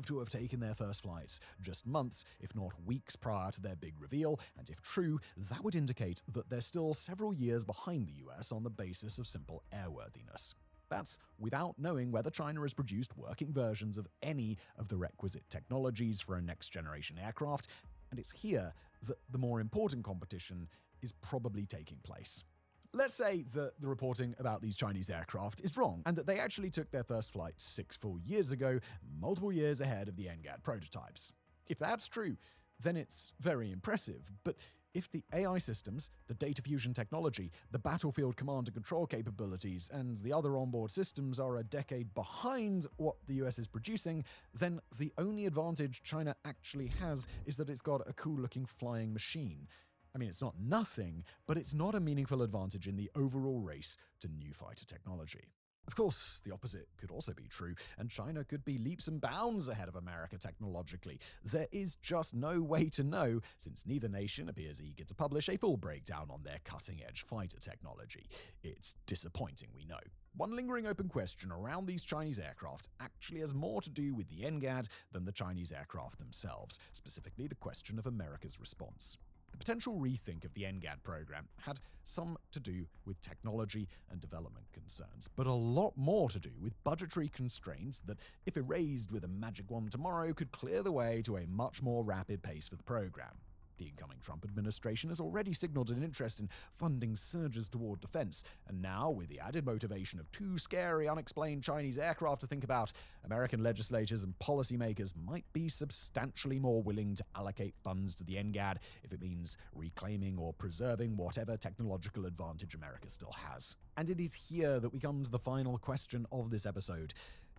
to have taken their first flights just months, if not weeks prior to their big reveal, and if true, that would indicate that they're still several years behind the US on the basis of simple airworthiness. That's without knowing whether China has produced working versions of any of the requisite technologies for a next-generation aircraft, and it's here that the more important competition is probably taking place. Let's say that the reporting about these Chinese aircraft is wrong, and that they actually took their first flight 6 full years ago, multiple years ahead of the NGAD prototypes. If that's true, then it's very impressive. But if the AI systems, the data fusion technology, the battlefield command and control capabilities, and the other onboard systems are a decade behind what the US is producing, then the only advantage China actually has is that it's got a cool-looking flying machine. I mean, it's not nothing, but it's not a meaningful advantage in the overall race to new fighter technology. Of course, the opposite could also be true, and China could be leaps and bounds ahead of America technologically. There is just no way to know, since neither nation appears eager to publish a full breakdown on their cutting-edge fighter technology. It's disappointing, we know. One lingering open question around these Chinese aircraft actually has more to do with the NGAD than the Chinese aircraft themselves, specifically the question of America's response. The potential rethink of the NGAD program had some to do with technology and development concerns, but a lot more to do with budgetary constraints that, if erased with a magic wand tomorrow, could clear the way to a much more rapid pace for the program. The incoming Trump administration has already signaled an interest in funding surges toward defense, and now, with the added motivation of 2 scary, unexplained Chinese aircraft to think about, American legislators and policymakers might be substantially more willing to allocate funds to the NGAD if it means reclaiming or preserving whatever technological advantage America still has. And it is here that we come to the final question of this episode.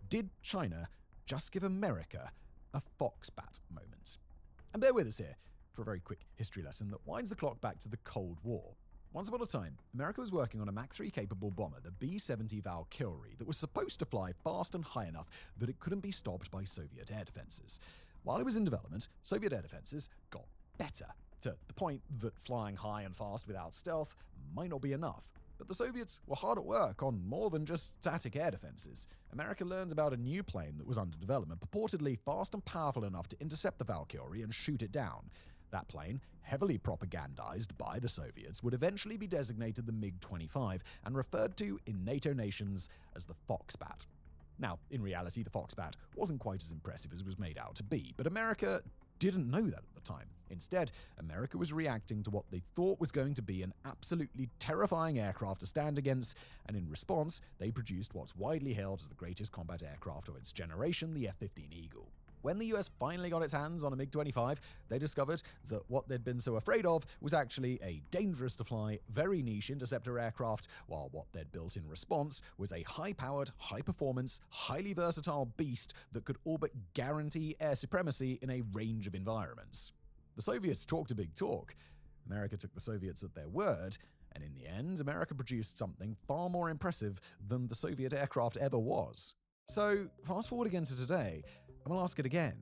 Did China just give America a foxbat moment? And bear with us here for a very quick history lesson that winds the clock back to the Cold War. Once upon a time, America was working on a Mach 3 capable bomber, the B-70 Valkyrie, that was supposed to fly fast and high enough that it couldn't be stopped by Soviet air defenses. While it was in development, Soviet air defenses got better, to the point that flying high and fast without stealth might not be enough. But the Soviets were hard at work on more than just static air defenses. America learned about a new plane that was under development, purportedly fast and powerful enough to intercept the Valkyrie and shoot it down. That plane, heavily propagandized by the Soviets, would eventually be designated the MiG-25 and referred to in NATO nations as the Foxbat. Now, in reality, the Foxbat wasn't quite as impressive as it was made out to be, but America didn't know that at the time. Instead, America was reacting to what they thought was going to be an absolutely terrifying aircraft to stand against, and in response, they produced what's widely hailed as the greatest combat aircraft of its generation, the F-15 Eagle. When the US finally got its hands on a MiG-25, they discovered that what they'd been so afraid of was actually a dangerous-to-fly, very niche interceptor aircraft, while what they'd built in response was a high-powered, high-performance, highly versatile beast that could all but guarantee air supremacy in a range of environments. The Soviets talked a big talk. America took the Soviets at their word, and in the end, America produced something far more impressive than the Soviet aircraft ever was. So, fast forward again to today, and we'll ask it again.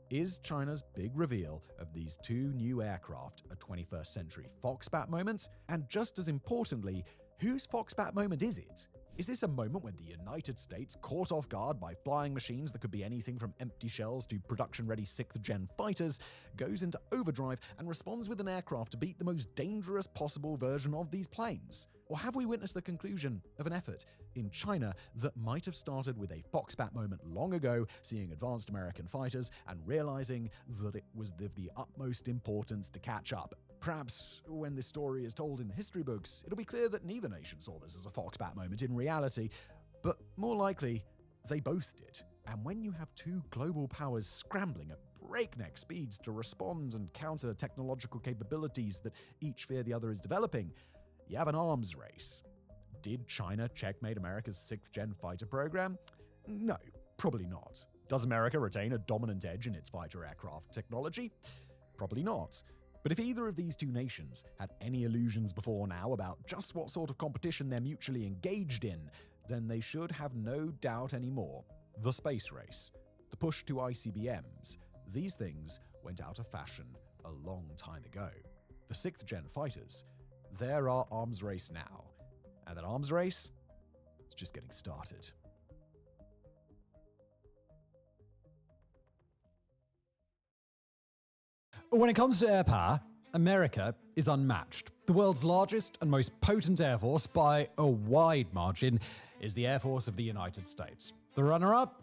Is China's big reveal of these 2 new aircraft a 21st century Foxbat moment? And just as importantly, whose Foxbat moment is it? Is this a moment when the United States, caught off guard by flying machines that could be anything from empty shells to production-ready 6th-gen fighters, goes into overdrive and responds with an aircraft to beat the most dangerous possible version of these planes? Or have we witnessed the conclusion of an effort in China that might have started with a Foxbat moment long ago, seeing advanced American fighters and realizing that it was of the utmost importance to catch up? Perhaps when this story is told in the history books, it'll be clear that neither nation saw this as a Foxbat moment in reality, but more likely, they both did. And when you have 2 global powers scrambling at breakneck speeds to respond and counter technological capabilities that each fear the other is developing, you have an arms race. Did China checkmate America's 6th-gen fighter program? No, probably not. Does America retain a dominant edge in its fighter aircraft technology? Probably not. But if either of these 2 nations had any illusions before now about just what sort of competition they're mutually engaged in, then they should have no doubt anymore. The space race, the push to ICBMs, these things went out of fashion a long time ago. The 6th-gen fighters, they're our arms race now. And that arms race is just getting started. When it comes to air power, America is unmatched. The world's largest and most potent air force by a wide margin is the Air Force of the United States. The runner-up?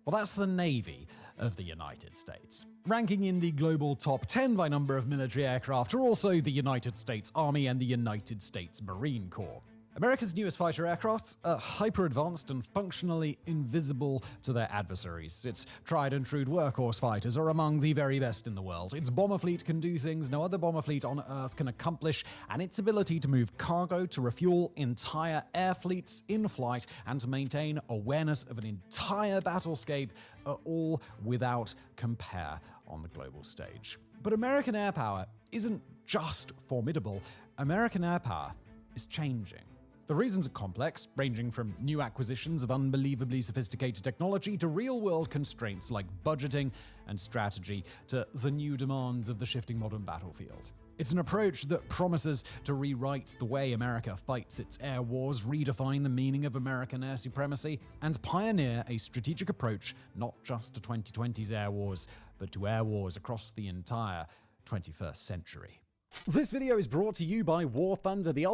Well, that's the Navy of the United States. Ranking in the global top 10 by number of military aircraft are also the United States Army and the United States Marine Corps. America's newest fighter aircraft are hyper-advanced and functionally invisible to their adversaries. Its tried-and-true workhorse fighters are among the very best in the world. Its bomber fleet can do things no other bomber fleet on Earth can accomplish, and its ability to move cargo, to refuel entire air fleets in flight, and to maintain awareness of an entire battlescape are all without compare on the global stage. But American air power isn't just formidable. American air power is changing. The reasons are complex, ranging from new acquisitions of unbelievably sophisticated technology to real-world constraints like budgeting and strategy to the new demands of the shifting modern battlefield. It's an approach that promises to rewrite the way America fights its air wars, redefine the meaning of American air supremacy, and pioneer a strategic approach not just to 2020's air wars, but to air wars across the entire 21st century. This video is brought to you by War Thunder, the